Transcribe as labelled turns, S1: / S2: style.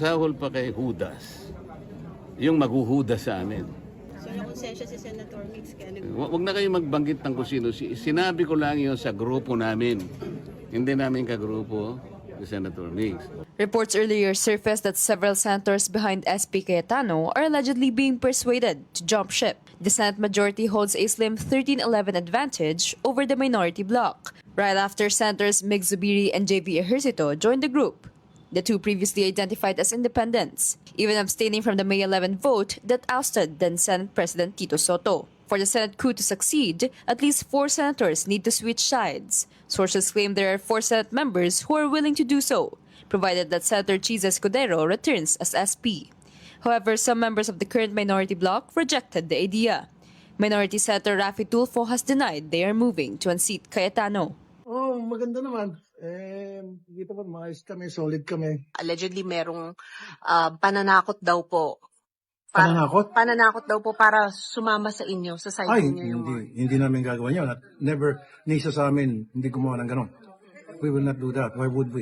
S1: Sahol pa kay Judas, yung maghuhudas sa amin.
S2: So, nakonsensya si Senator Mix kaya
S1: Huwag na kayo magbanggit ng kung sino. Sinabi ko lang yun sa grupo namin. Hindi namin kagrupo si Senator Mix.
S3: Reports earlier surfaced that several senators behind SP Cayetano are allegedly being persuaded to jump ship. The Senate majority holds a slim 13-11 advantage over the minority bloc, right after Senators Mig Zubiri and JV Ejercito joined the group. The two previously identified as independents, even abstaining from the May 11 vote that ousted then Senate President Tito Soto. For the Senate coup to succeed, at least 4 senators need to switch sides. Sources claim there are 4 Senate members who are willing to do so, provided that Senator Chiza Escudero returns as SP. However, some members of the current minority bloc rejected the idea. Minority Senator Raffy Tulfo has denied they are moving to unseat Cayetano.
S4: Oh, maganda naman. Dito po, maayos kami, solid kami.
S5: Allegedly merong pananakot daw po.
S4: Pananakot?
S5: Pananakot daw po para sumama sa inyo, sa side
S4: Ay,
S5: niyo yung mga...
S4: hindi namin gagawin yun. At never, ni isa sa amin, hindi gumawa ng ganon. We will not do that. Why would we?